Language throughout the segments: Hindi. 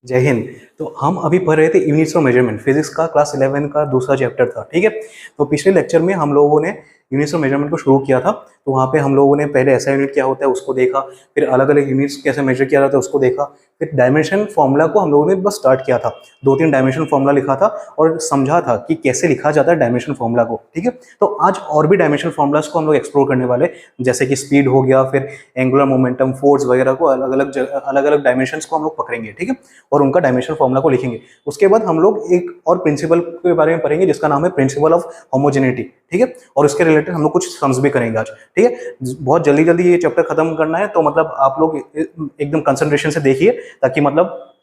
जय हिंद। तो हम अभी पढ़ रहे थे यूनिट्स ऑफ मेजरमेंट, फिजिक्स का क्लास 11 का दूसरा चैप्टर था। ठीक है, तो पिछले लेक्चर में हम लोगों ने यूनिट्स ऑफ मेजरमेंट को शुरू किया था। तो वहाँ पे हम लोगों ने पहले ऐसा यूनिट क्या होता है उसको देखा, फिर अलग अलग यूनिट्स कैसे मेजर किया जाता है उसको देखा, फिर डायमेंशन फॉर्मूला को हम लोगों ने बस स्टार्ट किया था, 2-3 डायमेंशन फॉर्मूला लिखा था और समझा था कि कैसे लिखा जाता है डायमेंशन फॉर्मूला को। ठीक है, तो आज और भी डायमेंशन फॉर्मूलाज को हम लोग एक्सप्लोर करने वाले, जैसे कि स्पीड हो गया, फिर एंगुलर मोमेंटम, फोर्स वगैरह को अलग अलग डायमेंशन को हम लोग पकड़ेंगे। ठीक है, और उनका डायमेंशन फॉर्मूला को लिखेंगे। उसके बाद हम लोग एक और प्रिंसिपल के बारे में पढ़ेंगे जिसका नाम है प्रिंसिपल ऑफ होमोजेनिटी। ठीक है, और उसके रिलेटेड हम लोग कुछ सम्स भी करेंगे आज। ठीक है, बहुत जल्दी जल्दी ये चैप्टर खत्म करना है, तो मतलब आप लोग एकदम कंसंट्रेशन से देखिए ताकि मतलब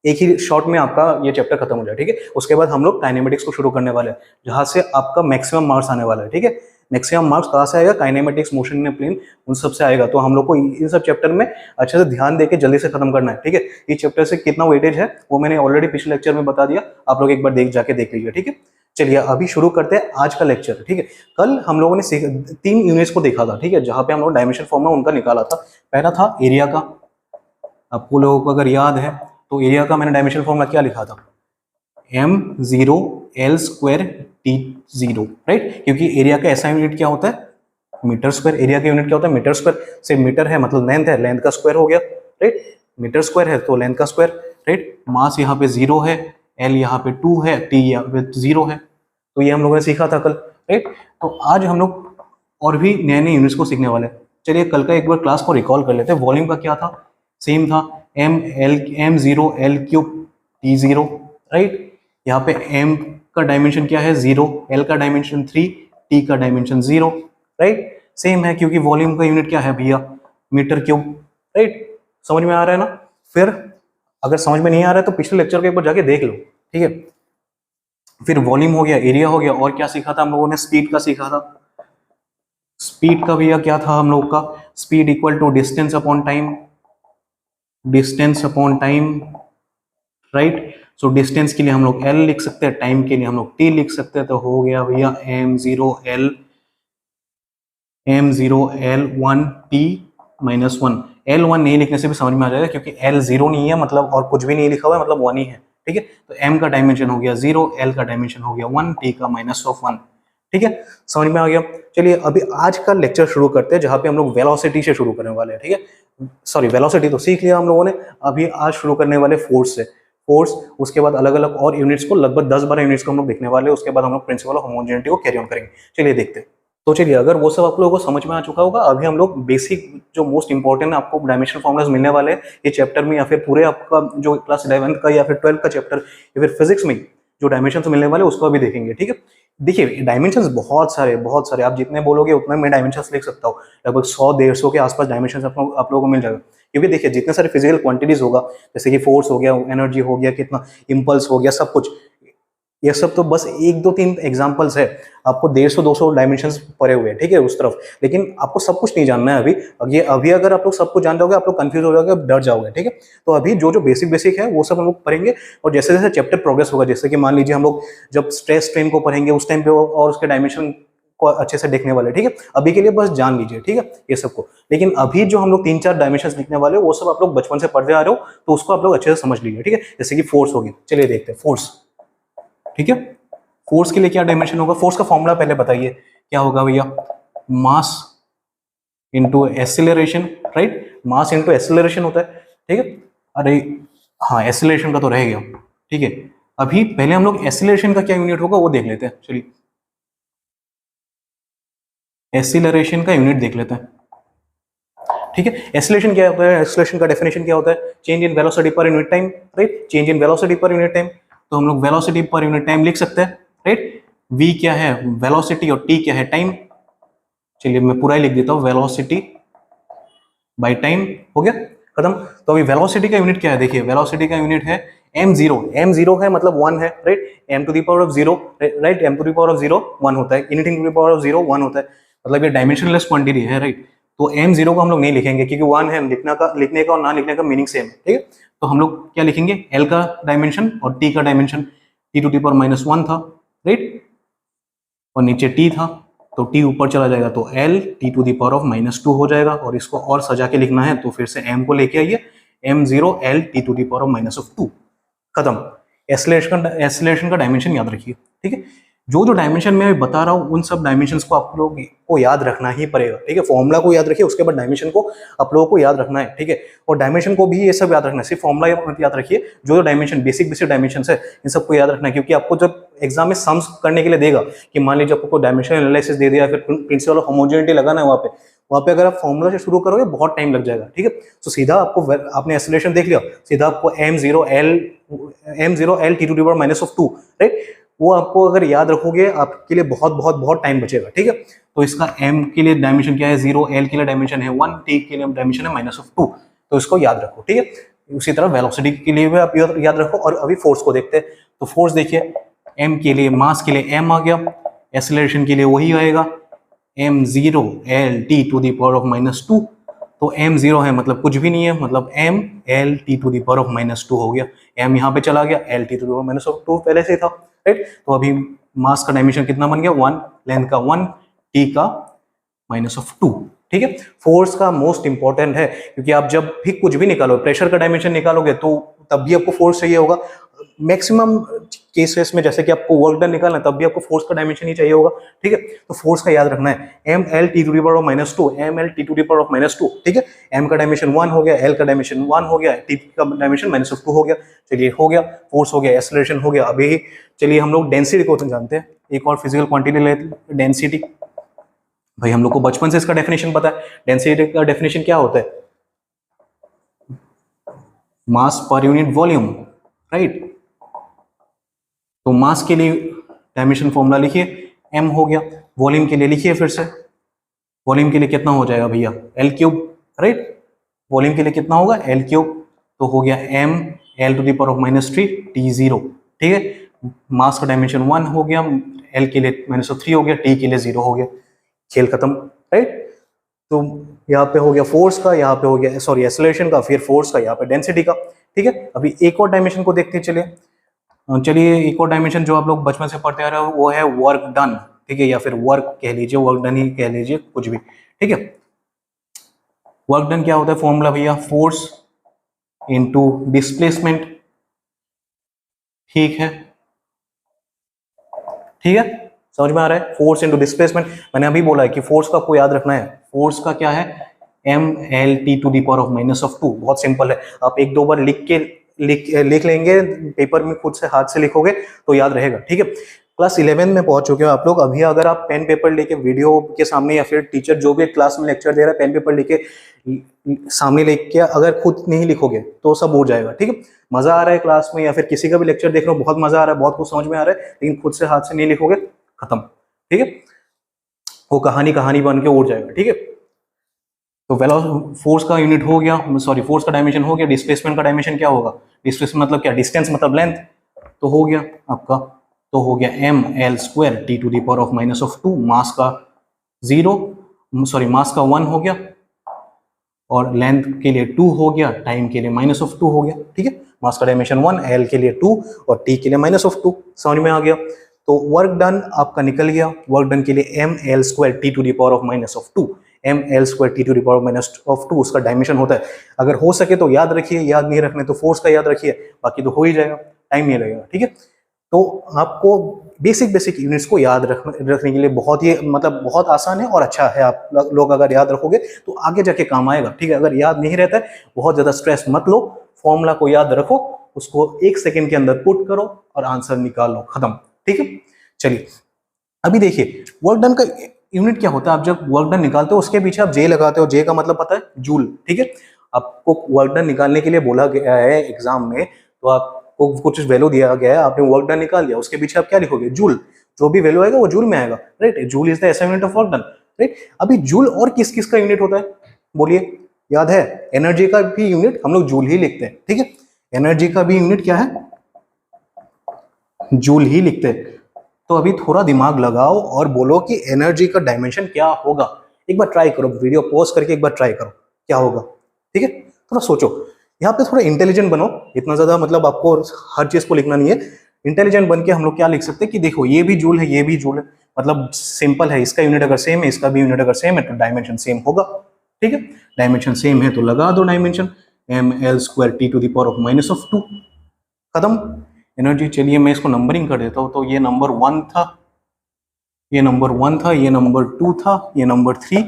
एक ही शॉट में आपका ये चैप्टर खत्म हो जाए। ठीक है, उसके बाद हम लोग काइनेमेटिक्स को शुरू करने वाले हैं, जहां से आपका मैक्सिमम मार्क्स आने वाला है। ठीक है, मैक्सिमम मार्क्स कहाँ से आएगा? काइनेमेटिक्स, मोशन इन प्लेन, उन सब से आएगा। तो हम लोग को इन सब चैप्टर में अच्छे से ध्यान देके जल्दी से खत्म करना है। ठीक है, ये चैप्टर से कितना वेटेज है वो मैंने ऑलरेडी पिछले लेक्चर में बता दिया, आप लोग एक बार जाके देख लीजिए। ठीक है, चलिए अभी शुरू करते हैं आज का लेक्चर। ठीक है, कल हम लोगों ने 3 यूनिट्स को देखा था। ठीक है, जहां पे हम लोग डायमेंशन फॉर्मूला उनका निकाला था। पहला था एरिया का, आपको लोगों को अगर याद है तो एरिया का मैंने डायमेंशन फॉर्मूला क्या लिखा था? m0 l² t0, right? क्योंकि एरिया का ऐसा यूनिट क्या होता है? Metre square. एरिया का यूनिट क्या होता है? Metre square. से मीटर है मतलब लेंथ है, लेंथ का स्क्वायर हो गया, राइट? मीटर स्क्वायर है तो लेंथ का स्क्वायर, राइट? मास यहाँ पे 0 है, l यहाँ पे 2 है, t यहाँ पे 0 है। तो ये हम लोगों ने सीखा था कल, राइट? तो आज हम लोग और भी नए नए यूनिट्स को सीखने वाले हैं। चलिए कल का एक बार क्लास को रिकॉल कर लेते हैं। वॉल्यूम का क्या था? सेम था, m0 l³ t0, राइट? यहाँ पे m का डायमेंशन क्या है? 0, l का डायमेंशन 3, t का डायमेंशन 0, राइट? सेम है क्योंकि वॉल्यूम का यूनिट क्या है भैया? Metre cube, right? समझ में आ रहा है ना? फिर अगर समझ में नहीं आ रहा है तो पिछले लेक्चर के एक बार जाके देख लो। ठीक है, फिर वॉल्यूम हो गया, एरिया हो गया, और क्या सीखा था हम लोगों ने? स्पीड का सीखा था। स्पीड का भैया क्या था हम लोग का? Speed equal to distance upon time, distance upon time, right? So distance के लिए हम लोग l लिख सकते हैं, टाइम के लिए हम लोग t लिख सकते हैं। तो हो गया भैया m0l 1t-1। l1 नहीं लिखने से भी समझ में आ जाएगा क्योंकि l 0 नहीं है मतलब, और कुछ भी नहीं लिखा हुआ है मतलब 1 ही है। ठीक है, तो m का डायमेंशन हो गया 0, l का डायमेंशन हो गया 1, t का -1। ठीक है, समझ में आ गया। चलिए अभी आज का लेक्चर शुरू करते हैं, जहां पे हम लोग वेलोसिटी से शुरू करने वाले हैं। ठीक है, सॉरी वेलोसिटी तो सीख लिया हम लोगों ने, अभी आज शुरू करने वाले फोर्स से। फोर्स, उसके बाद अलग अलग और यूनिट्स को, लगभग 10-12 यूनिट्स को हम लोग देखने वाले हैं। उसके बाद हम लोग प्रिंसिपल ऑफ होमोजेनिटी को कैरी ऑन करेंगे। चलिए देखते हैं। तो चलिए, अगर वो सब आप लोगों को समझ में आ चुका होगा, अभी हम लोग बेसिक जो मोस्ट इंपॉर्टेंट आपको डायमेंशन फॉर्मुलाज मिलने वाले हैं ये चैप्टर में, या फिर पूरे आपका जो क्लास 11 का या फिर 12 का चैप्टर या फिर फिजिक्स में जो डायमेंशन मिलने वाले उसको अभी देखेंगे। ठीक है, देखिए डायमेंशंस बहुत सारे, आप जितने बोलोगे उतने मैं डायमेंशंस लिख सकता हूँ। लगभग 100-150 के आसपास डायमेंशंस आप लोगों को मिल जाएगा। क्योंकि देखिए जितने सारे फिजिकल क्वांटिटीज होगा, जैसे कि फोर्स हो गया, एनर्जी हो गया, कितना इम्पल्स हो गया, सब कुछ, ये सब तो बस 1-2-3 एग्जांपल्स है। आपको 150-200 डायमेंशंस पड़े हुए हैं, ठीक है, उस तरफ। लेकिन आपको सब कुछ नहीं जानना है अभी अगर आप लोग सब कुछ जान जाओगे, आप लोग कंफ्यूज हो जाओगे, डर जाओगे। ठीक है, तो अभी जो जो बेसिक है वो सब हम लोग पढ़ेंगे, और जैसे जैसे चैप्टर प्रोग्रेस होगा, जैसे कि मान लीजिए हम लोग जब स्ट्रेस स्ट्रेन को पढ़ेंगे उस टाइम पे और उसके डायमेंशन को अच्छे से देखने वाले। ठीक है, अभी के लिए बस जान लीजिए, ठीक है, ये सबको। लेकिन अभी जो हम लोग 3-4 डायमेंशन लिखने वाले हो वो सब आप लोग बचपन से पढ़ते आ रहे हो, तो उसको आप लोग अच्छे से समझ लीजिए। ठीक है, जैसे कि फोर्स होगी, चलिए देखते हैं फोर्स। ठीक है, फोर्स के लिए क्या डायमेंशन होगा? फोर्स का फॉर्मूला पहले बताइए क्या होगा भैया? Mass into acceleration, right? Mass into acceleration होता है। ठीक है, अरे हाँ, एक्सीलरेशन का तो रह गया। ठीक है, अभी पहले हम लोग एक्सीलरेशन का क्या यूनिट होगा वो देख लेते हैं। चलिए एक्सीलरेशन का यूनिट देख लेते हैं। ठीक है, एक्सीलरेशन क्या होता है? एक्सीलरेशन का डेफिनेशन क्या होता है? Change in velocity per unit time, right? Change in velocity per unit time. तो हम लोग वेलोसिटी पर यूनिट टाइम लिख सकते हैं, राइट? v क्या है? वेलोसिटी, और t क्या है? टाइम। चलिए मैं पूरा ही लिख देता हूँ, वेलोसिटी बाय टाइम। हो गया, खत्म। तो अभी वेलोसिटी का यूनिट क्या है? देखिए वेलोसिटी का यूनिट है m0 है मतलब 1 है, right? m to the power of 0, right? m to the power of 0 1 होता है, anything to the power of 0 1 होता है, मतलब ये डायमेंशनलेस क्वांटिटी है, राइट? तो m0 को हम लोग नहीं लिखेंगे क्योंकि 1 है, लिखने का और ना लिखने का मीनिंग सेम है। ठीक है, तो हम लोग क्या लिखेंगे? l का डायमेंशन और t का dimension, t to the power -1 था, राइट? और नीचे t था, तो t ऊपर चला जाएगा तो l t to the power of -2 हो जाएगा। और इसको और सजा के लिखना है तो फिर से m को लेके आइए, m0l t⁻²। खत्म। एक्सेलरेशन का डायमेंशन याद रखिए, ठीक है। जो जो डायमेंशन मैं अभी बता रहा हूँ उन सब डायमेंशंस को आप लोग को याद रखना ही पड़ेगा, ठीक है। फॉर्मूला को याद रखिए, उसके बाद डायमेंशन को आप लोगों को याद रखना है, ठीक है। और डायमेंशन को भी ये सब याद रखना है, सिर्फ फॉर्मूला याद रखिए, जो जो डायमेंशन बेसिक डायमेंशन है इन सबको याद रखना है, क्योंकि आपको जब एग्जाम में सम्स करने के लिए देगा कि मान लीजिए आपको डायमेंशन एनालिसिस दे दिया, फिर प्रिंसिपल ऑफ होमोजेनिटी लगाना है वहाँ पे अगर आप फॉर्मूला से शुरू करोगे बहुत टाइम लग जाएगा, ठीक है। तो सीधा आपको, आपने एक्सेलरेशन देख लिया, सीधा आपको m0l t⁻², राइट, वो आपको अगर याद रखोगे आपके लिए बहुत बहुत बहुत टाइम बचेगा, ठीक है। तो इसका m के लिए डायमेंशन क्या है 0, l के लिए डायमेंशन है 1, t के लिए डायमेंशन है -2, तो इसको याद रखो, ठीक है। उसी तरह वेलोसिटी के लिए भी आप याद रखो। और अभी फोर्स को देखते हैं, तो फोर्स देखिए, m के लिए, मास के लिए m आ गया, एक्सेलरेशन के लिए वही आएगा m0l t⁻²। तो m0 है मतलब कुछ भी नहीं है, मतलब ml t⁻² हो गया, m यहाँ पे चला गया, l t⁻² पहले से था, राइट। तो अभी मास का डायमेंशन कितना बन गया 1, लेंथ का 1, t का -2, ठीक है। फोर्स का मोस्ट इंपॉर्टेंट है, क्योंकि आप जब भी कुछ भी निकालो, प्रेशर का डायमेंशन निकालोगे तो तब भी आपको फोर्स चाहिए होगा। मैक्सिमम केसेस में जैसे कि आपको वर्क डन निकालना है तब भी आपको फोर्स का डायमेंशन ही चाहिए होगा, ठीक है। तो फोर्स का याद रखना है ml t⁻², ml t⁻², ठीक है। m का डायमेंशन 1 हो गया, l का डायमेंशन 1 हो गया, t का डायमेंशन -2 हो गया। चलिए हो गया, फोर्स हो गया, एक्सेलरेशन हो गया। अभी चलिए हम लोग डेंसिटी को जानते हैं, एक और फिजिकल क्वांटिटी लेते हैं, डेंसिटी। भाई हम लोग को बचपन से इसका डेफिनेशन पता है, डेंसिटी का डेफिनेशन क्या होता है, मास पर यूनिट वॉल्यूम, राइट। तो मास के लिए डायमेंशन फॉर्मूला लिखिए, m हो गया। वॉल्यूम के लिए लिखिए फिर से, वॉल्यूम के लिए कितना हो जाएगा भैया l3, राइट। वॉल्यूम के लिए कितना होगा l3, तो हो गया m l⁻³ t0, ठीक है। मास का डायमेंशन 1 हो गया, l के लिए -3 हो गया, t के लिए 0 हो गया, खेल खत्म, राइट। तो यहाँ पे हो गया फोर्स का, यहाँ पे हो गया सॉरी एक्सेलरेशन का, फिर फोर्स का, यहाँ पे डेंसिटी का, ठीक है। अभी एक और डायमेंशन को देखते हैं, चलिए एक और डायमेंशन जो आप लोग बचपन से पढ़ते आ रहे हो वो है वर्क डन, ठीक है, या फिर वर्क कह लीजिए, वर्क डन ही कह लीजिए, कुछ भी, ठीक है। वर्क डन क्या होता है फॉर्मूला भैया, फोर्स इनटू डिस्प्लेसमेंट, ठीक है, ठीक है, समझ में आ रहा है, फोर्स इनटू डिस्प्लेसमेंट। मैंने अभी बोला है कि फोर्स का आपको याद रखना है, फोर्स का क्या है ml t⁻², बहुत सिंपल है, आप एक दो बार लिख लेंगे पेपर में, खुद से हाथ से लिखोगे तो याद रहेगा, ठीक है। क्लास 11 में पहुंच चुके हो आप लोग। अभी अगर आप पेन पेपर लेके वीडियो के सामने, या फिर टीचर जो भी क्लास में लेक्चर दे रहा है पेन पेपर लेके सामने लेके अगर खुद नहीं लिखोगे तो सब हो जाएगा, ठीक है। मजा आ रहा है क्लास में, या फिर किसी का भी लेक्चर देख रहे हो, बहुत मजा आ रहा है, बहुत कुछ समझ में आ रहा है, लेकिन खुद से हाथ से नहीं लिखोगे, खत्म, ठीक है, वो कहानी बन के उड़ जाएगा, ठीक है। तो फोर्स का यूनिट हो गया, सॉरी फोर्स का डायमेंशन हो गया, डिस्प्लेसमेंट का डायमेंशन क्या होगा, डिस्प्लेसमेंट मतलब क्या, डिस्टेंस मतलब लेंथ, तो हो गया आपका, तो हो गया ml² t⁻², मास का 0, सॉरी मास का 1 हो गया, और लेंथ के लिए 2 हो गया, टाइम के लिए -2 हो गया, ठीक है। मास का डायमेंशन 1, l के लिए 2 और t के लिए -2, समझ में आ गया। तो वर्क डन आपका निकल गया, वर्क डन के लिए ml² t⁻², ml² t⁻², उसका डायमेंशन होता है। अगर हो सके तो याद रखिए, याद नहीं रखने तो फोर्स का याद रखिए, बाकी तो हो ही जाएगा, टाइम नहीं लगेगा, ठीक है। तो आपको बेसिक यूनिट्स को याद रखने के लिए बहुत ही मतलब बहुत आसान है और अच्छा है, आप लोग अगर याद रखोगे तो आगे जाके काम आएगा, ठीक है। अगर याद नहीं रहता है बहुत ज्यादा स्ट्रेस मत लो, फॉर्मूला को याद रखो, उसको 1 सेकंड के अंदर पुट करो और आंसर निकाल लो, खत्म, ठीक है। चलिए अभी देखिए वर्क डन का यूनिट क्या होता है। आप जब वर्क डन निकालते हो उसके पीछे आप जे लगाते हो, जे का मतलब पता है जूल, ठीक है। आपको वर्क डन निकालने के लिए बोला गया है एग्जाम में, तो आपको कुछ वैल्यू दिया गया है, आपने वर्क डन निकाल लिया, उसके पीछे आप क्या लिखोगे, जूल, जो भी वैल्यू आएगा वो जूल में आएगा, right. Joule is the SI unit of work done, right. अभी जूल और किस किस का यूनिट होता है बोलिए, याद है, एनर्जी का भी यूनिट हम लोग जूल ही लिखते हैं, ठीक है। एनर्जी का भी यूनिट क्या है, जूल ही लिखते हैं। तो अभी थोड़ा दिमाग लगाओ और बोलो कि एनर्जी का डायमेंशन क्या होगा, एक बार ट्राई करो, वीडियो पॉज करके एक बार ट्राई करो क्या होगा, ठीक है। थोड़ा सोचो, यहाँ पे थोड़ा इंटेलिजेंट बनो, इतना ज्यादा मतलब आपको हर चीज को लिखना नहीं है, इंटेलिजेंट बन के हम लोग क्या लिख सकते हैं कि देखो ये भी जूल है, ये भी जूल है, मतलब सिंपल है, इसका यूनिट अगर सेम है, इसका भी यूनिट अगर सेम है तो डायमेंशन सेम होगा, ठीक है। डायमेंशन सेम है तो लगा दो डायमेंशन, ml²T⁻⁻², खत्म। एनर्जी, चलिए मैं इसको नंबरिंग कर देता हूँ। तो ये नंबर 1 था, ये नंबर 1 था, ये नंबर 2 था, ये नंबर 3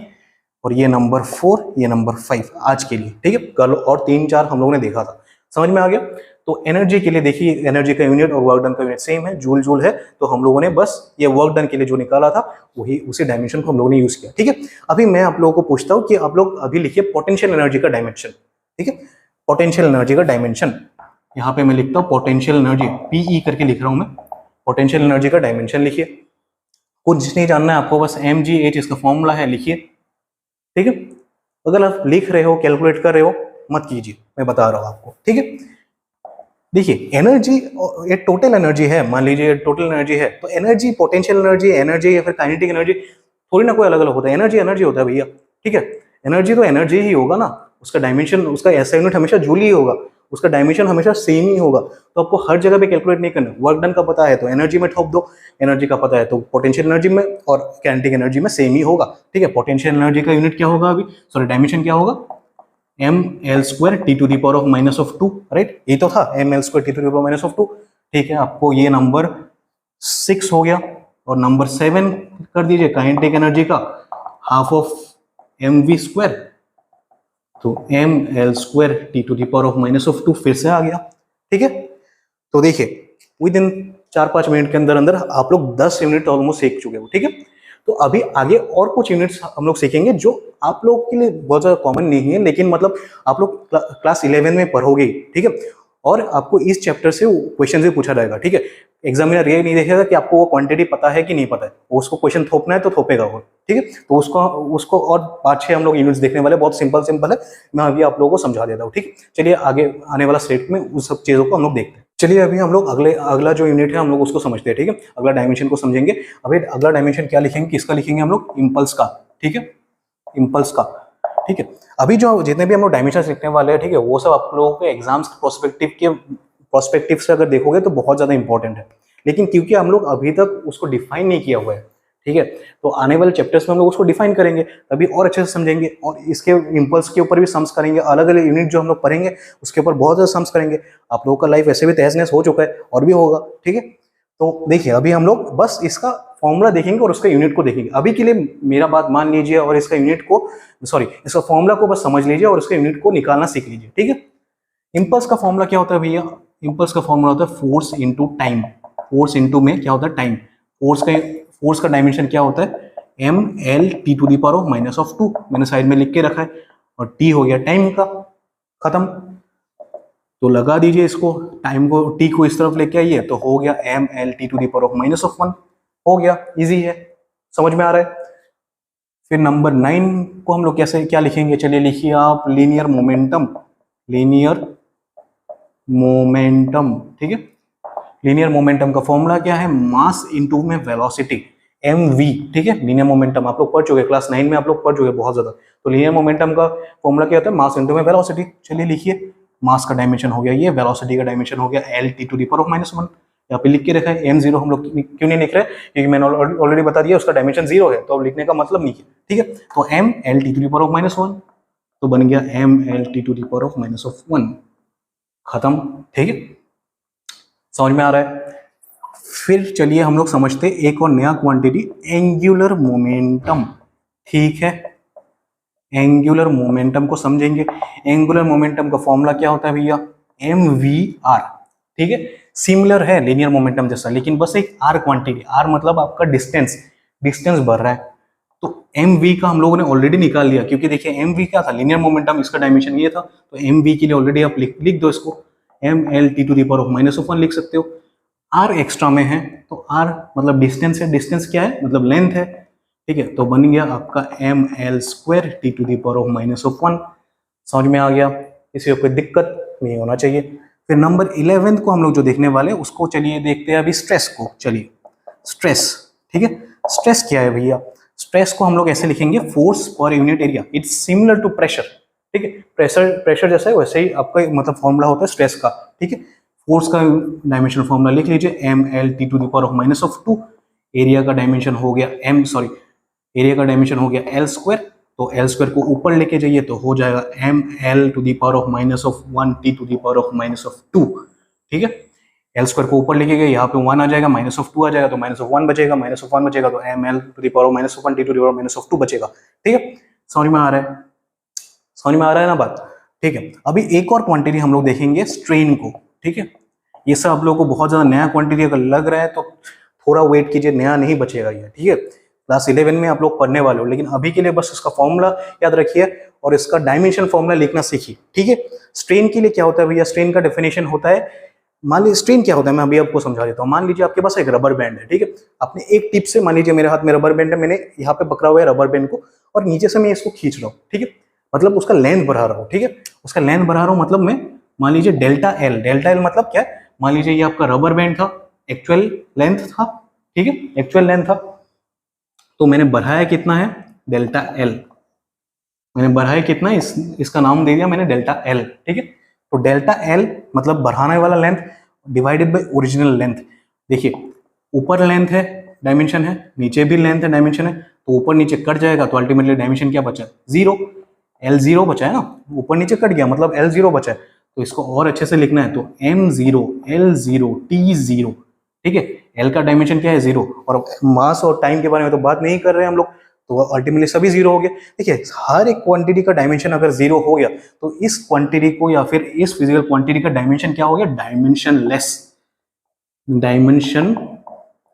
और ये नंबर 4, ये नंबर 5 आज के लिए, ठीक है। कल और 3-4 हम लोगों ने देखा था, समझ में आ गया। तो एनर्जी के लिए देखिए, एनर्जी का यूनिट और वर्क डन का यूनिट सेम है, जूल जूल है। तो हम लोगों ने बस ये वर्क डन के लिए जो निकाला था वही उसी डायमेंशन को हम लोगों ने यूज किया, ठीक है। अभी मैं आप लोगों को पूछता हूँ कि आप लोग अभी लिखिए पोटेंशियल एनर्जी का डायमेंशन, ठीक है। पोटेंशियल एनर्जी का डायमेंशन यहाँ पे मैं लिखता हूँ, पोटेंशियल एनर्जी पीई करके लिख रहा हूँ मैं। पोटेंशियल एनर्जी का डायमेंशन लिखिए, कुछ नहीं जानना है आपको, बस mgh इसका फॉर्मूला है, लिखिए, ठीक है। अगर आप लिख रहे हो, कैलकुलेट कर रहे हो, मत कीजिए, मैं बता रहा हूं आपको, ठीक है। देखिए एनर्जी ये टोटल एनर्जी है, मान लीजिए टोटल एनर्जी है, तो एनर्जी, पोटेंशियल एनर्जी या फिर काइनेटिक एनर्जी थोड़ी ना कोई अलग अलग होता है। एनर्जी एनर्जी होता है भैया, ठीक है। एनर्जी तो एनर्जी ही होगा ना, उसका डायमेंशन, उसका ऐसा यूनिट हमेशा जूल ही होगा, उसका डायमेंशन हमेशा सेम ही होगा। तो आपको हर जगह पे कैलकुलेट नहीं करना। वर्क डन का पता है तो एनर्जी में ठोक दो, एनर्जी का पता है तो पोटेंशियल एनर्जी में और काइनेटिक एनर्जी में सेम ही होगा, ठीक है। पोटेंशियल एनर्जी का यूनिट क्या होगा अभी, सॉरी डायमेंशन क्या होगा, ml²T⁻⁻², राइट, ये तो था ml²T⁻⁻², ठीक है। आपको ये नंबर 6 हो गया और नंबर 7 कर दीजिए, काइनेटिक एनर्जी का हाफ ऑफ mv², तो ml²T⁻⁻², फिर से आ गया, ठीक है। तो देखिए विद इन 4-5 मिनट के अंदर अंदर आप लोग 10 यूनिट ऑलमोस्ट सीख चुके हो, ठीक है। तो अभी आगे और कुछ यूनिट्स हम लोग सीखेंगे जो आप लोग के लिए बहुत ज्यादा कॉमन नहीं है, लेकिन मतलब आप लोग क्लास 11 में पढ़ोगे, ठीक है। और आपको इस चैप्टर से क्वेश्चन भी पूछा जाएगा, ठीक है। एग्जामिनर ये नहीं देखेगा कि आपको वो क्वांटिटी पता है कि नहीं पता है, उसको क्वेश्चन थोपना है तो थोपेगा वो, ठीक है। तो उसको और 5-6 हम लोग यूनिट्स देखने वाले, बहुत सिंपल सिंपल है, मैं अभी आप लोगों को समझा देता हूँ, ठीक है। चलिए आगे आने वाला स्टेट में उस सब चीजों को हम लोग देखते हैं। चलिए अभी हम लोग अगला जो यूनिट है हम लोग उसको समझते हैं, ठीक है। अगला डायमेंशन को समझेंगे। अभी अगला डायमेंशन क्या लिखेंगे, किसका लिखेंगे हम लोग, इम्पल्स का, ठीक है, इम्पल्स का, ठीक है। अभी जो जितने भी हम लोग डायमेंशन लिखने वाले हैं, ठीक है, वो सब आप लोगों के एग्जाम्स प्रोस्पेक्टिव से अगर देखोगे तो बहुत ज्यादा इंपॉर्टेंट है। लेकिन क्योंकि हम लोग अभी तक उसको डिफाइन नहीं किया हुआ है, ठीक है, तो आने वाले चैप्टर्स में हम लोग उसको डिफाइन करेंगे, तभी और अच्छे से समझेंगे। और इसके इम्पल्स के ऊपर भी सम्स करेंगे, अलग अलग यूनिट जो हम लोग पढ़ेंगे उसके ऊपर बहुत ज्यादा सम्स करेंगे। आप लोगों का लाइफ ऐसे भी तहस नहस हो चुका है और भी होगा, ठीक है। तो देखिए अभी हम लोग बस इसका फॉर्मूला देखेंगे और उसका यूनिट को देखेंगे। अभी के लिए मेरा बात मान लीजिए और इसका यूनिट को, सॉरी इसका फॉर्मूला को बस समझ लीजिए और उसका यूनिट को निकालना सीख लीजिए, ठीक है। इम्पल्स का फॉर्मूला क्या होता है भैया, इम्पल्स का फॉर्मूला होता है force into time. Force into में क्या होता है, टाइम। फोर्स का डायमेंशन क्या होता है, ml/T⁻⁻², मैंने साइड में लिख के रखा है, और t हो गया टाइम का, खत्म। तो लगा दीजिए इसको, टाइम को, t को इस तरफ लेके आइए तो हो गया ml/T⁻⁻1, हो गया, इजी है, समझ में आ रहा है। फिर नंबर 9 को हम लोग कैसे क्या लिखेंगे, चलिए लिखिए आप, लीनियर मोमेंटम, लीनियर मोमेंटम, ठीक है। लीनियर मोमेंटम का फॉर्मूला क्या है, मास इनटू में वेलोसिटी, mv, ठीक है। लीनियर मोमेंटम आप लोग पढ़ चुके, क्लास 9 में आप लोग पढ़ चुके बहुत ज्यादा। तो लीनियर मोमेंटम का फॉर्मूला क्या होता है, मास इनटू में वेलोसिटी। चलिए लिखिए, मास का डायमेंशन हो गया ये, वेलोसिटी का डायमेंशन हो गया L/T⁻⁻1। यहाँ पे लिख के रखा है m0, हम लोग क्यों नहीं लिख रहे, क्योंकि मैंने ऑलरेडी बता दिया उसका डायमेंशन 0 है, तो अब लिखने का मतलब नहीं है, ठीक है। तो mL/T⁻⁻1, तो बन गया mL/T⁻⁻1, खत्म, ठीक है, समझ में आ रहा है। फिर चलिए हम लोग समझते हैं एक और नया क्वांटिटी, एंगुलर मोमेंटम, ठीक है। एंगुलर मोमेंटम को समझेंगे। एंगुलर मोमेंटम का फॉर्मूला क्या होता है भैया, mvr, ठीक है। सिमिलर है लीनियर मोमेंटम जैसा, लेकिन बस एक r क्वांटिटी, r मतलब आपका डिस्टेंस बढ़ रहा है। तो mv का हम लोगों ने ऑलरेडी निकाल लिया, क्योंकि देखिए mv क्या था, लीनियर मोमेंटम, इसका डायमेंशन ये था, तो mv के लिए ऑलरेडी आप लिख दो इसको, mL/T⁻⁻1 लिख सकते हो। r एक्स्ट्रा में है, तो r मतलब डिस्टेंस है, डिस्टेंस क्या है, मतलब लेंथ है, ठीक है। तो बन गया आपका mL²T⁻⁻1, समझ में आ गया, इसी कोई दिक्कत नहीं होना चाहिए। फिर नंबर 11 को हम लोग जो देखने वाले उसको चलिए देखते हैं अभी, स्ट्रेस को। चलिए स्ट्रेस, ठीक है। स्ट्रेस क्या है भैया, स्ट्रेस को हम लोग ऐसे लिखेंगे, फोर्स पर unit area, it's similar to pressure, ठीक है। प्रेशर जैसा है वैसे ही आपका मतलब फॉर्मूला होता है स्ट्रेस का, ठीक है। फोर्स का डायमेंशन फॉर्मूला लिख लीजिए, mL/T⁻⁻2, एरिया का डायमेंशन हो गया एरिया का डायमेंशन हो गया L², तो एल स्क्वायर को ऊपर लेके जाइए तो हो जाएगा M L to the power of -1 T to the power of -2, ठीक है। एल स्क्वायर को ऊपर लेके गए, यहाँ पे 1 आ जाएगा, -2 आ जाएगा तो -1 बचेगा, -1 बचेगा तो M L to the power of -1 T to the power of -2 बचेगा, ठीक है। समझ में आ रहा है, समझ में आ रहा है ना बात, ठीक है। अभी एक और क्वांटिटी हम लोग देखेंगे स्ट्रेन को, ठीक है। ये सब आप लोगों को बहुत ज्यादा नया क्वांटिटी अगर लग रहा है तो थोड़ा वेट कीजिए, नया नहीं बचेगा ये, ठीक है। क्लास 11 में आप लोग पढ़ने वाले हो, लेकिन अभी के लिए बस इसका फॉर्मूला याद रखिए और इसका डायमेंशन फॉर्मूला लिखना सीखिए, ठीक है। स्ट्रेन के लिए क्या होता है भैया, स्ट्रेन का डेफिनेशन होता है, मान लीजिए स्ट्रेन क्या होता है मैं अभी आपको समझा देता हूँ। मान लीजिए आपके पास एक रबर बैंड है, ठीक है। आपने एक टिप से, मान लीजिए मेरे हाथ में रबर बैंड है, मैंने यहाँ पे पकड़ा हुआ है रबर बैंड को और नीचे से मैं इसको खींच रहा हूँ, ठीक है। मतलब उसका लेंथ बढ़ा रहा हूँ, ठीक है। उसका लेंथ बढ़ा रहा हूँ मतलब मैं, मान लीजिए डेल्टा एल, डेल्टा एल मतलब क्या है, मान लीजिए ये आपका रबर बैंड था, एक्चुअल लेंथ था, ठीक है, एक्चुअल लेंथ था, तो मैंने बढ़ाया कितना है, डेल्टा एल, मैंने बढ़ाया कितना, इसका नाम दे दिया मैंने डेल्टा एल, ठीक है। तो डेल्टा एल मतलब बढ़ाने वाला length divided by original length. देखिए ऊपर लेंथ है, डायमेंशन है, नीचे भी लेंथ है, डायमेंशन है, तो ऊपर नीचे कट जाएगा तो अल्टीमेटली डायमेंशन क्या बचा, 0, L0 बचा है ना, ऊपर नीचे कट गया मतलब L0 बचा है। तो इसको और अच्छे से लिखना है तो M0 L0 T0, ठीक है। L का डायमेंशन क्या है, 0, और मास और टाइम के बारे में तो बात नहीं कर रहे हैं हम लोग, तो अल्टीमेटली सभी 0 हो गया। देखिए हर एक क्वांटिटी का डायमेंशन अगर 0 हो गया तो इस क्वांटिटी को या फिर इस फिजिकल क्वांटिटी का डायमेंशन क्या हो गया, डायमेंशन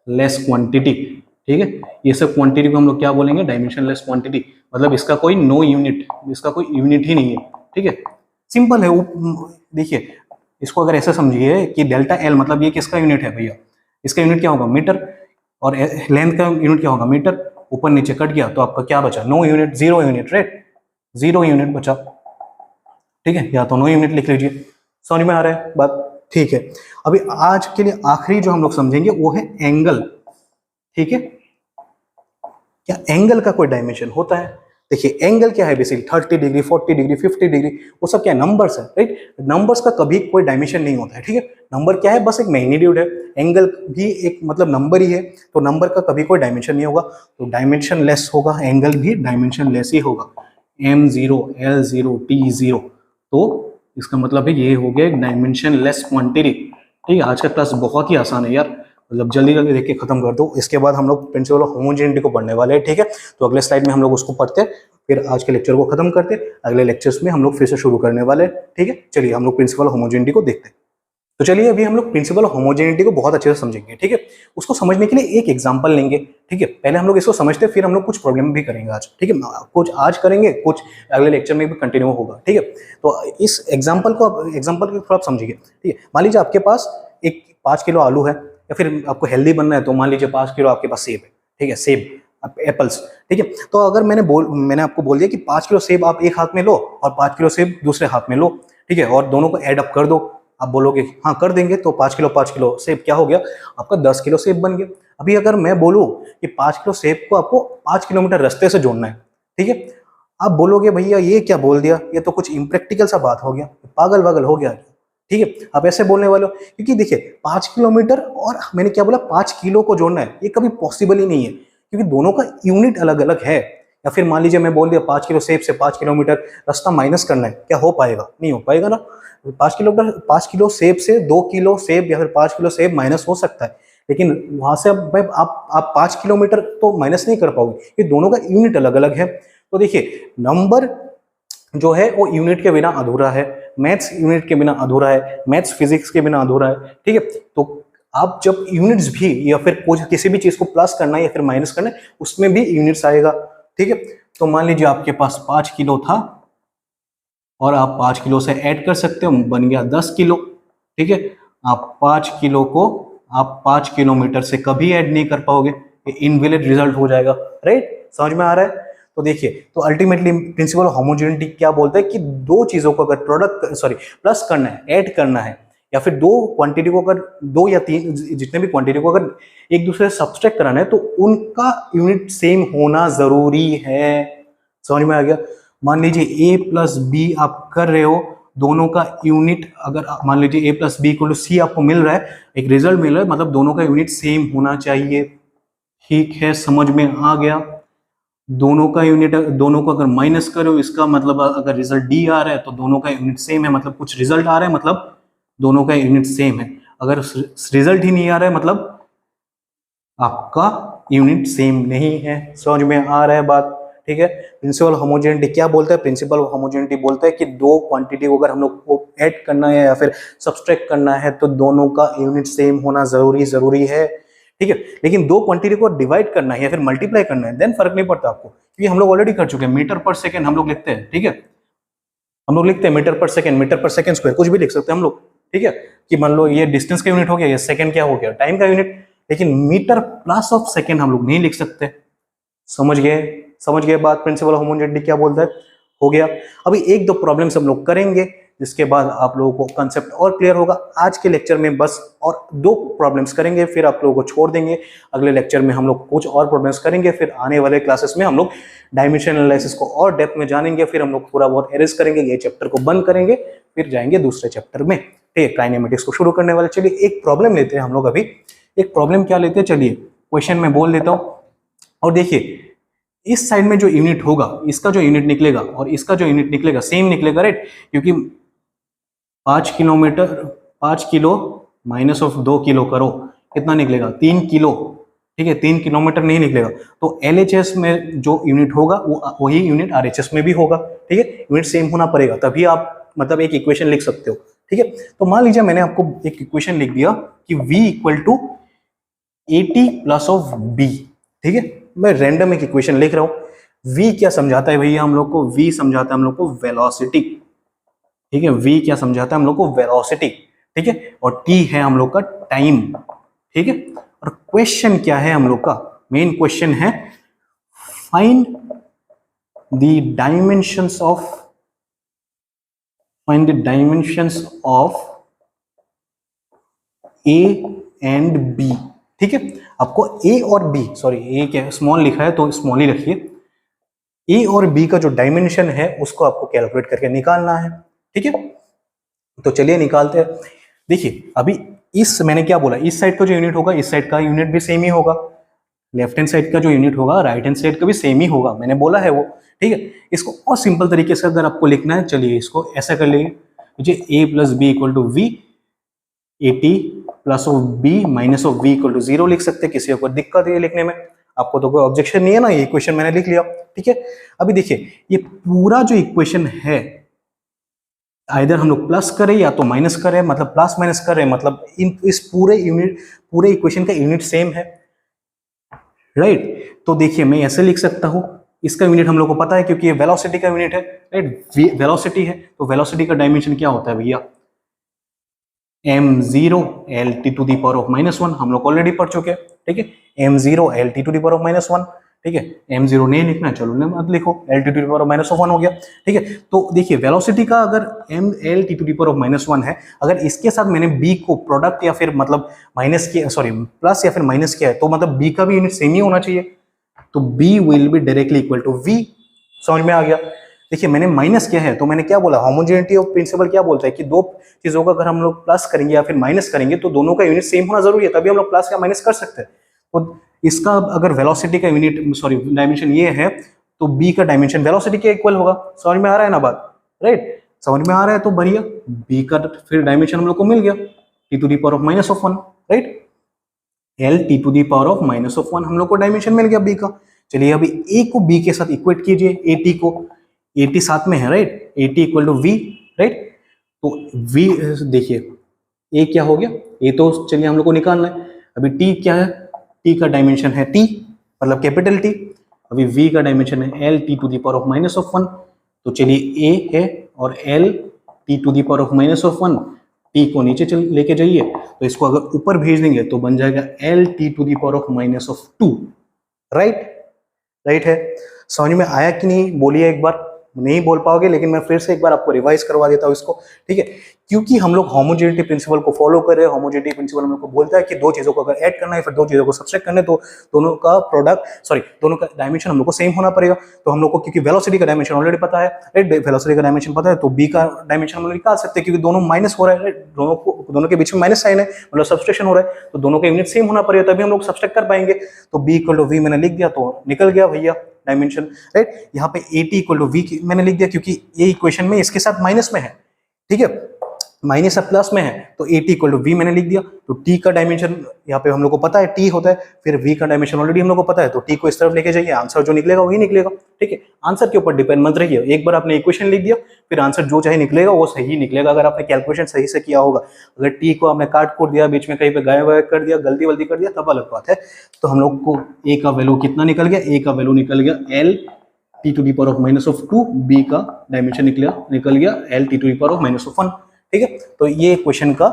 लेस क्वांटिटी, ठीक है। ये सब क्वांटिटी को हम लोग क्या बोलेंगे, डायमेंशन लेस क्वांटिटी, मतलब इसका कोई नो यूनिट, इसका कोई यूनिट ही नहीं है, ठीक है। सिंपल है। देखिए इसको अगर ऐसा समझिए कि डेल्टा एल मतलब ये किसका यूनिट है भैया, इसका यूनिट क्या होगा, मीटर, और लेंथ का यूनिट क्या होगा, मीटर, ऊपर नीचे कट गया तो आपका क्या बचा, no unit, 0 unit, right, 0 unit बचा, ठीक है। या तो नो यूनिट लिख लीजिए, समझ में आ रहा है बात, ठीक है। अभी आज के लिए आखिरी जो हम लोग समझेंगे वो है एंगल, ठीक है। क्या एंगल का कोई डायमेंशन होता है, देखिए एंगल क्या है बेसिकली, 30 डिग्री, 40 डिग्री, 50 डिग्री, वो सब क्या है, नंबर्स है, राइट। नंबर्स का कभी कोई डायमेंशन नहीं होता है, ठीक है। नंबर क्या है, बस एक मैग्नीट्यूड है, एंगल भी एक मतलब नंबर ही है, तो नंबर का कभी कोई डायमेंशन नहीं होगा, तो डायमेंशन लेस होगा, एंगल भी डायमेंशन लेस ही होगा, M0 L0 T0। तो इसका मतलब है ये हो गया एक डायमेंशन लेस क्वांटिटी, ठीक है। आज का क्लास बहुत ही आसान है यार, मतलब जल्दी जल्दी देख के खत्म कर दो। इसके बाद हम लोग प्रिंसिपल ऑफ होमोजेनिटी को पढ़ने वाले हैं, ठीक है। तो अगले स्लाइड में हम लोग उसको पढ़ते हैं, फिर आज के लेक्चर को खत्म करते, अगले लेक्चर्स में हम लोग फिर से शुरू करने वाले हैं, ठीक है। चलिए हम लोग प्रिंसिपल ऑफ होमोजेनिटी को देखते हैं। तो चलिए अभी हम लोग प्रिंसिपल ऑफ होमोजेनिटी को बहुत अच्छे से समझेंगे, ठीक है। उसको समझने के लिए एक एग्जांपल लेंगे, ठीक है। पहले हम लोग इसको समझते हैं, फिर हम लोग कुछ प्रॉब्लम भी करेंगे आज, ठीक है। कुछ आज करेंगे, कुछ अगले लेक्चर में भी कंटिन्यू होगा, ठीक है। तो इस एग्जाम्पल को थोड़ा समझिए, ठीक है। मान लीजिए आपके पास एक 5 किलो आलू है, या फिर आपको हेल्दी बनना है तो मान लीजिए 5 किलो आपके पास सेब है, ठीक है, सेब एप्पल्स, ठीक है। तो अगर मैंने आपको बोल दिया कि 5 किलो सेब आप एक हाथ में लो और 5 किलो सेब दूसरे हाथ में लो, ठीक है, और दोनों को ऐड अप कर दो, आप बोलोगे हाँ कर देंगे, तो 5 किलो सेब क्या हो गया, आपका 10 किलो सेब बन गया। अभी अगर मैं बोलूं कि 5 किलो सेब को आपको 5 किलोमीटर रास्ते से जोड़ना है, ठीक है, आप बोलोगे भैया ये क्या बोल दिया, ये तो कुछ इम्प्रैक्टिकल सा बात हो गया, पागल वागल हो गया, ठीक है। आप ऐसे बोलने वाले हो, क्योंकि देखिए 5 किलोमीटर और मैंने क्या बोला 5 किलो को जोड़ना है, ये कभी पॉसिबल ही नहीं है, क्योंकि दोनों का यूनिट अलग अलग है। या फिर मान लीजिए मैं बोल दिया 5 किलो सेब से 5 किलोमीटर रास्ता माइनस करना है, क्या हो पाएगा, नहीं हो पाएगा ना। 5 किलो सेब से 2 किलो सेब या फिर 5 किलो सेब माइनस हो सकता है, लेकिन वहां से आप 5 किलोमीटर तो माइनस नहीं कर पाओगे, ये दोनों का यूनिट अलग अलग है। तो देखिए नंबर जो है वो यूनिट के बिना अधूरा है, मैथ्स यूनिट के बिना अधूरा है, मैथ्स फिजिक्स के बिना अधूरा है, ठीक है। तो आप जब यूनिट्स भी या फिर कुछ किसी भी चीज को प्लस करना है या फिर माइनस करना है, उसमें भी यूनिट्स आएगा, ठीक है। तो मान लीजिए आपके पास 5 किलो था और आप 5 किलो से ऐड कर सकते हो, बन गया 10 किलो, ठीक है। आप 5 किलो को आप 5 किलोमीटर से कभी ऐड नहीं कर पाओगे, ये इनवैलिड रिजल्ट हो जाएगा, राइट, समझ में आ रहा है। तो देखिए तो अल्टीमेटली प्रिंसिपल ऑफ होमोजेनिटी क्या बोलता है कि दो चीजों को अगर प्लस करना है, ऐड करना है, या फिर दो क्वांटिटी को अगर, दो या तीन जितने भी क्वांटिटी को अगर एक दूसरे से सब्सट्रैक्ट कराना है तो उनका यूनिट सेम होना जरूरी है, समझ में आ गया। मान लीजिए a प्लस बी आप कर रहे हो, दोनों का यूनिट अगर मान लीजिए a plus B equal to c आपको मिल रहा है, एक रिजल्ट मिल रहा है, मतलब दोनों का यूनिट सेम होना चाहिए, ठीक है, समझ में आ गया। दोनों का यूनिट, दोनों को अगर माइनस करो इसका मतलब अगर रिजल्ट डी आ रहा है तो दोनों का यूनिट सेम है, मतलब कुछ रिजल्ट आ रहा है मतलब दोनों का यूनिट सेम है। अगर रिजल्ट ही नहीं आ रहा है मतलब आपका यूनिट सेम नहीं है। समझ में आ रहा है बात? ठीक है। प्रिंसिपल होमोजेनिटी क्या बोलता है? प्रिंसिपल होमोजेनिटी बोलता है कि दो क्वांटिटी को अगर हम लोग को ऐड करना है या फिर सब्सट्रैक्ट करना है तो दोनों का यूनिट सेम होना जरूरी है। ठीक है। लेकिन दो क्वांटिटी को डिवाइड करना है या फिर मल्टीप्लाई करना है देन फर्क नहीं पड़ता आपको, क्योंकि हम लोग ऑलरेडी कर चुके हैं। मीटर पर सेकेंड हम लोग लिखते हैं, ठीक है, हम लोग लिखते हैं मीटर पर सेकेंड स्क्वायर, कुछ भी लिख सकते हैं हम लोग। ठीक है, कि मान लो ये डिस्टेंस का यूनिट हो गया, ये सेकेंड क्या हो गया, टाइम का यूनिट। लेकिन मीटर प्लस ऑफ सेकेंड हम लोग नहीं लिख सकते। समझ गए? समझ गए बात? प्रिंसिपल होमोजेनिटी क्या बोलता है? हो गया। अभी एक दो प्रॉब्लम्स हम लोग करेंगे जिसके बाद आप लोगों को कंसेप्ट और क्लियर होगा। आज के लेक्चर में बस और दो प्रॉब्लम्स करेंगे, फिर आप लोगों को छोड़ देंगे। अगले लेक्चर में हम लोग कुछ और प्रॉब्लम्स करेंगे, फिर आने वाले क्लासेस में हम लोग डायमेंशन एनालिसिस को और डेप्थ में जानेंगे, फिर हम लोग पूरा बहुत एरेज करेंगे, ये चैप्टर को बंद करेंगे, फिर जाएंगे दूसरे चैप्टर में। ठीक है, काइनेमेटिक्स को शुरू करने वाले। चलिए एक प्रॉब्लम लेते हैं हम लोग अभी। एक प्रॉब्लम क्या लेते हैं, चलिए क्वेश्चन में बोल देता हूं। और देखिए इस साइड में जो यूनिट होगा, इसका जो यूनिट निकलेगा और इसका जो यूनिट निकलेगा सेम निकलेगा, राइट? क्योंकि 5 किलो माइनस ऑफ 2 किलो करो, कितना निकलेगा? 3 किलो। ठीक है, 3 किलोमीटर नहीं निकलेगा। तो LHS में जो यूनिट होगा वो वही यूनिट RHS में भी होगा। ठीक है, यूनिट सेम होना पड़ेगा तभी आप मतलब एक इक्वेशन लिख सकते हो। ठीक है, तो मान लीजिए मैंने आपको एक इक्वेशन लिख दिया कि V equal to 80 plus of B। ठीक है, मैं रैंडम एक इक्वेशन लिख रहा हूं। V क्या समझाता है भैया हम लोग को? V समझाता है हम लोग को वेलोसिटी। ठीक है, V क्या समझाता है हम लोग को? वेलोसिटी। ठीक है, और T है हम लोग का टाइम। ठीक है, और क्वेश्चन क्या है हम लोग का? मेन क्वेश्चन है find the dimensions of A and B। ठीक है, आपको A और B, सॉरी A क्या स्मॉल लिखा है तो स्मॉल ही रखिए। A और B का जो डायमेंशन है उसको आपको कैलकुलेट करके निकालना है। ठीक है, तो चलिए निकालते हैं। देखिए अभी इस मैंने क्या बोला, इस साइड का जो यूनिट होगा इस साइड का यूनिट भी सेम ही होगा, लेफ्ट हैंड साइड का जो यूनिट होगा राइट हैंड साइड का भी सेम ही होगा, मैंने बोला है वो। ठीक है, इसको और सिंपल तरीके से अगर आपको लिखना है, चलिए इसको ऐसा कर लेंगे, मुझे A plus B equal to V, 80 plus of B minus of V equal to 0 लिख सकते हैं। किसी को दिक्कत है लिखने में? आपको तो कोई ऑब्जेक्शन नहीं है ना, ये इक्वेशन मैंने लिख लिया। ठीक है, अभी देखिए ये पूरा जो इक्वेशन है आइदर हम लोग प्लस करें या तो माइनस करें, मतलब प्लस माइनस करें, मतलब इस पूरे इक्वेशन का यूनिट सेम है, राइट? तो देखिए मैं ऐसे लिख सकता हूं, इसका यूनिट हम लोग को पता है क्योंकि ये वेलोसिटी का यूनिट है, राइट? वेलोसिटी है तो वेलोसिटी का डायमेंशन क्या होता है भैया? m0 Lt to the power of -1, हम लोग ऑलरेडी पढ़ चुके हैं। ठीक है, m0 Lt to the power of -1। ठीक है, m0 नहीं लिखना, चलो मत लिखो, Lt to the power of -1 हो गया। ठीक है, तो देखिए वेलोसिटी का अगर Lt to the power of -1 है, अगर इसके साथ मैंने b को प्रोडक्ट या फिर मतलब माइनस किया, सॉरी प्लस या फिर माइनस किया है, तो मतलब b का भी यूनिट सेम ही होना चाहिए। तो b will be directly equal to v। समझ में आ गया? देखिए मैंने माइनस किया है तो मैंने क्या बोला, होमोजेनिटी ऑफ प्रिंसिपल क्या बोलता है कि दो चीजों का अगर हम लोग प्लस करेंगे या फिर माइनस करेंगे तो दोनों का यूनिट सेम होना जरूरी है, तभी हम लोग प्लस या माइनस कर सकते हैं। तो इसका अगर वेलोसिटी का यूनिट सॉरी डायमेंशन ये है तो बी का डायमेंशन वेलोसिटी के इक्वल होगा। समझ में आ रहा है ना बात? राइट, समझ में आ रहा है तो बढ़िया, बी का फिर डायमेंशन हम लोग को मिल गया T to the power of -1, right? L T to the power of -1 हम लोग को डायमेंशन मिल गया बी का। चलिए अभी ए को बी के साथ इक्वेट कीजिए, ए टी को, ए टी साथ में है, right? A T equal to V, right? तो वी देखिए ए क्या हो गया, ए तो चलिए हम लोग को निकालना है। अभी टी क्या है, टी का डायमेंशन है टी, मतलब कैपिटल टी। अभी वी का डायमेंशन है L T to the power of -1। तो चलिए ए है और L T to the power of -1, T को नीचे लेके जाइए तो इसको अगर ऊपर भेज देंगे तो बन जाएगा L T to the power of -2, right? Right है। समझ में आया कि नहीं? बोलिए एक बार। नहीं बोल पाओगे लेकिन मैं फिर से एक बार आपको रिवाइज करवा देता हूँ इसको, ठीक है? क्योंकि हम लोग होमोजेनिटी प्रिंसिपल को फॉलो कर रहे हैं। होमोजेनिटी प्रिंसिपल हम लोग को बोलता है कि दो चीजों को अगर ऐड करना है फिर दो चीजों को सब्सट्रैक्ट करना है तो दोनों का प्रोडक्ट दोनों का डायमेंशन हम लोग को सेम होना पड़ेगा। तो हम लोग को क्योंकि वेलोसिटी का डायमेंशन ऑलरेडी पता है, राइट? वेलोसिटी का डायमेंशन पता है तो बी का डायमेंशन हम लोग निकाल सकते हैं क्योंकि दोनों माइनस हो रहा है, दोनों के बीच में माइनस साइन है, मतलब सब्सट्रैक्शन हो रहा है, तो दोनों के यूनिट सेम होना पड़ेगा तभी हम लोग सब्सट्रैक्ट कर पाएंगे। तो बी इक्वल टू वी मैंने लिख दिया तो निकल गया भैया, डायमेंशन, राइट। यहाँ पे A T equal to V मैंने लिख दिया क्योंकि ये इक्वेशन में इसके साथ माइनस में है, ठीक है, माइनस अब प्लस में है, तो A T equal to V मैंने लिख दिया। तो टी का डायमेंशन यहाँ पे हम लोग को पता है टी होता है, फिर वी का डायमेंशन ऑलरेडी हम लोग को पता है, तो टी को इस तरफ लेके जाइए, आंसर जो निकलेगा वही निकलेगा, ठीक है। आंसर के ऊपर डिपेंड मत रहिए, एक बार आपने इक्वेशन लिख दिया फिर आंसर जो चाहे निकलेगा वो सही निकलेगा, अगर आपने कैलकुलेशन सही से किया होगा। अगर टी को आपने काट कोट दिया, बीच में कहीं पे गायब वायब कर दिया, गलती वल्ती कर दिया, तब अलग बात है। तो हम लोग को ए का वैल्यू कितना निकल गया, ए का वैल्यू निकल गया L T to the power of -2, B का डायमेंशन निकल गया L T to the power of -1, ठीक है। तो ये क्वेश्चन का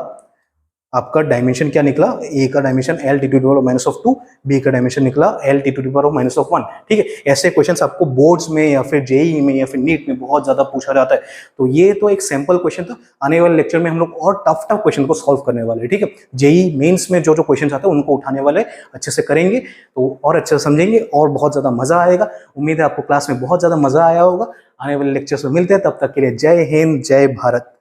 आपका डायमेंशन क्या निकला, ए का dimension L T to the power of -2, B का डायमेंशन निकला L T to the power of -1, ठीक है। ऐसे क्वेश्चंस आपको बोर्ड्स में या फिर जेईई में या फिर नीट में बहुत ज्यादा पूछा जाता है। तो ये तो एक सैंपल क्वेश्चन था, आने वाले लेक्चर में हम लोग और टफ क्वेश्चन को सॉल्व करने वाले हैं, ठीक है। जेईई मेंस में जो क्वेश्चन आते हैं उनको उठाने वाले अच्छे से करेंगे, तो और अच्छे से समझेंगे और बहुत ज्यादा मजा आएगा। उम्मीद है आपको क्लास में बहुत ज्यादा मजा आया होगा। आने वाले लेक्चर में मिलते हैं, तब तक के लिए जय हिंद, जय भारत।